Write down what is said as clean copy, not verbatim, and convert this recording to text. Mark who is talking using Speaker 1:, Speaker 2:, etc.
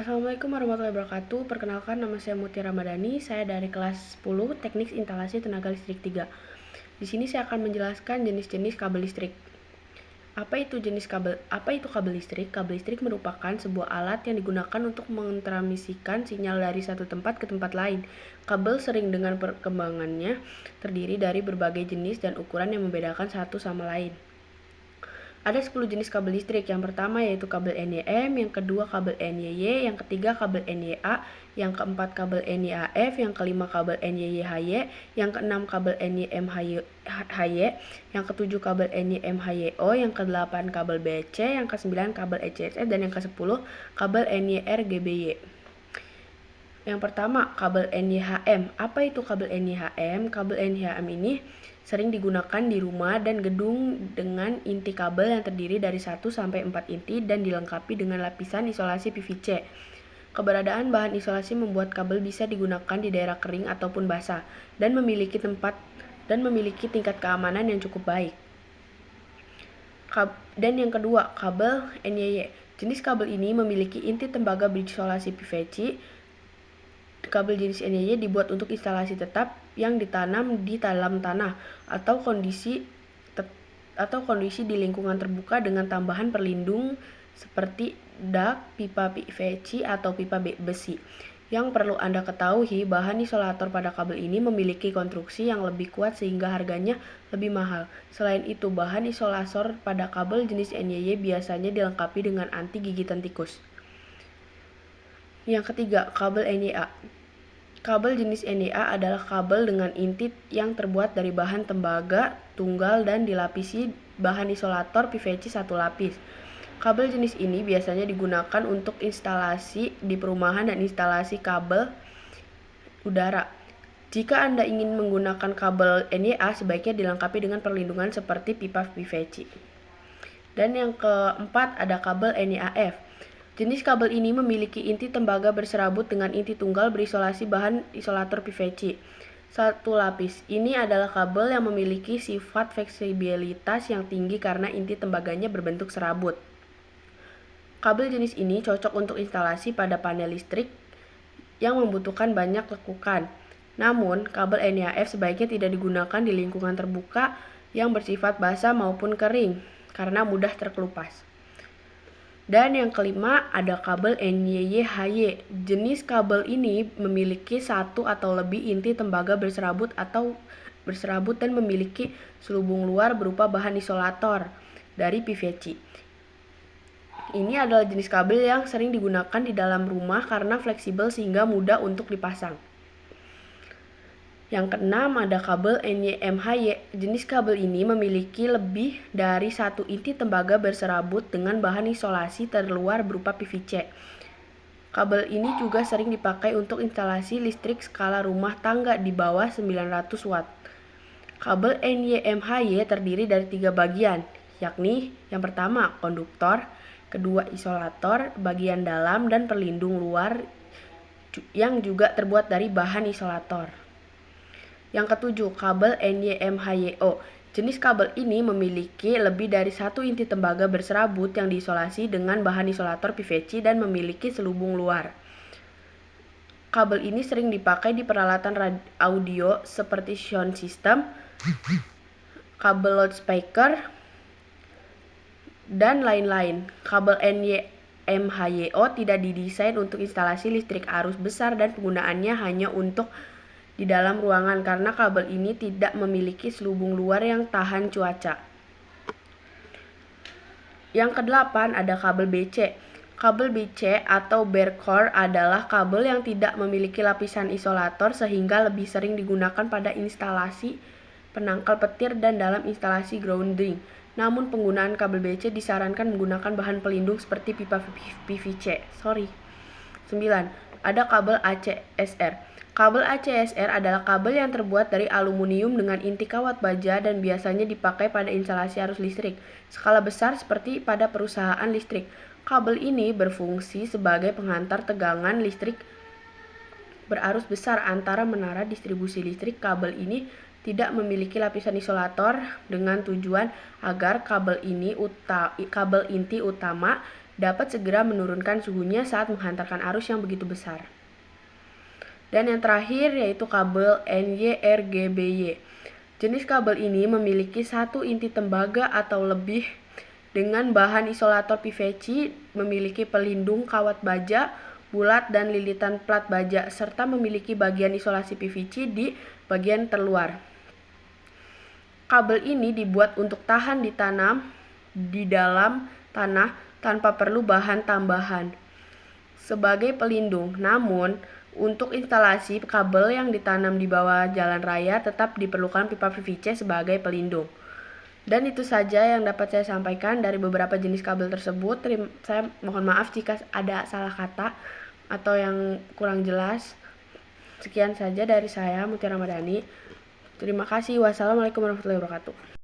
Speaker 1: Assalamualaikum warahmatullahi wabarakatuh. Perkenalkan, nama saya Mutia Ramadhani. Saya dari kelas 10 Teknik Instalasi Tenaga Listrik 3. Di sini saya akan menjelaskan jenis-jenis kabel listrik. Apa itu kabel listrik? Kabel listrik merupakan sebuah alat yang digunakan untuk mentransmisikan sinyal dari satu tempat ke tempat lain. Kabel sering dengan perkembangannya terdiri dari berbagai jenis dan ukuran yang membedakan satu sama lain. Ada 10 jenis kabel listrik. Yang pertama yaitu kabel NYM, yang kedua kabel NYY, yang ketiga kabel NYA, yang keempat kabel NYAF, yang kelima kabel NYYHY, yang keenam kabel NYMHY, yang ketujuh kabel NYMHYO, yang kedelapan kabel BC, yang kesembilan kabel ECSS, dan yang ke-10 kabel NYRGBY. Yang pertama, kabel NYHM. Apa itu kabel NYHM? Kabel NYHM ini sering digunakan di rumah dan gedung dengan inti kabel yang terdiri dari 1 sampai 4 inti dan dilengkapi dengan lapisan isolasi PVC. Keberadaan bahan isolasi membuat kabel bisa digunakan di daerah kering ataupun basah dan memiliki tingkat keamanan yang cukup baik. Dan yang kedua, kabel NYY. Jenis kabel ini memiliki inti tembaga berisolasi PVC. Kabel jenis NYY dibuat untuk instalasi tetap yang ditanam di dalam tanah atau kondisi di lingkungan terbuka dengan tambahan perlindung seperti dak, pipa PVC atau pipa besi. Yang perlu Anda ketahui, bahan isolator pada kabel ini memiliki konstruksi yang lebih kuat sehingga harganya lebih mahal. Selain itu, bahan isolator pada kabel jenis NYY biasanya dilengkapi dengan anti gigitan tikus. Yang ketiga, kabel NYA. Kabel jenis NYA adalah kabel dengan inti yang terbuat dari bahan tembaga tunggal dan dilapisi bahan isolator PVC satu lapis. Kabel jenis ini biasanya digunakan untuk instalasi di perumahan dan instalasi kabel udara. Jika Anda ingin menggunakan kabel NYA, sebaiknya dilengkapi dengan perlindungan seperti pipa PVC. Dan yang keempat, ada kabel NYAF. Jenis kabel ini memiliki inti tembaga berserabut dengan inti tunggal berisolasi bahan isolator PVC satu lapis. Ini adalah kabel yang memiliki sifat fleksibilitas yang tinggi karena inti tembaganya berbentuk serabut. Kabel jenis ini cocok untuk instalasi pada panel listrik yang membutuhkan banyak lekukan. Namun, kabel NYAF sebaiknya tidak digunakan di lingkungan terbuka yang bersifat basah maupun kering karena mudah terkelupas. Dan yang kelima, ada kabel NYYHY. Jenis kabel ini memiliki satu atau lebih inti tembaga berserabut dan memiliki selubung luar berupa bahan isolator dari PVC. Ini adalah jenis kabel yang sering digunakan di dalam rumah karena fleksibel sehingga mudah untuk dipasang. Yang keenam, ada kabel NYMHY. Jenis kabel ini memiliki lebih dari satu inti tembaga berserabut dengan bahan isolasi terluar berupa PVC. Kabel ini juga sering dipakai untuk instalasi listrik skala rumah tangga di bawah 900 watt. Kabel NYMHY terdiri dari 3 bagian, yakni yang pertama konduktor, kedua isolator, bagian dalam, dan pelindung luar yang juga terbuat dari bahan isolator. Yang ketujuh, kabel NYMHYO. Jenis kabel ini memiliki lebih dari satu inti tembaga berserabut yang diisolasi dengan bahan isolator PVC dan memiliki selubung luar. Kabel ini sering dipakai di peralatan audio seperti sound system, kabel loudspeaker, dan lain-lain. Kabel NYMHYO tidak didesain untuk instalasi listrik arus besar dan penggunaannya hanya untuk di dalam ruangan karena kabel ini tidak memiliki selubung luar yang tahan cuaca. Yang kedelapan, ada kabel BC. Kabel BC atau bare core adalah kabel yang tidak memiliki lapisan isolator sehingga lebih sering digunakan pada instalasi penangkal petir dan dalam instalasi grounding. Namun penggunaan kabel BC disarankan menggunakan bahan pelindung seperti pipa PVC. 9. Ada kabel ACSR. Kabel ACSR adalah kabel yang terbuat dari aluminium dengan inti kawat baja dan biasanya dipakai pada instalasi arus listrik skala besar seperti pada perusahaan listrik. Kabel ini berfungsi sebagai penghantar tegangan listrik berarus besar antara menara distribusi listrik. Kabel ini tidak memiliki lapisan isolator dengan tujuan agar kabel inti utama dapat segera menurunkan suhunya saat menghantarkan arus yang begitu besar. Dan yang terakhir yaitu kabel NY-RGBY. Jenis kabel ini memiliki satu inti tembaga atau lebih dengan bahan isolator PVC, memiliki pelindung kawat baja bulat dan lilitan plat baja, serta memiliki bagian isolasi PVC di bagian terluar. Kabel ini dibuat untuk tahan ditanam di dalam tanah tanpa perlu bahan tambahan sebagai pelindung. Namun, untuk instalasi kabel yang ditanam di bawah jalan raya tetap diperlukan pipa PVC sebagai pelindung. Dan itu saja yang dapat saya sampaikan dari beberapa jenis kabel tersebut. Saya mohon maaf jika ada salah kata atau yang kurang jelas. Sekian saja dari saya, Mutia Ramadhani. Terima kasih. Wassalamualaikum warahmatullahi wabarakatuh.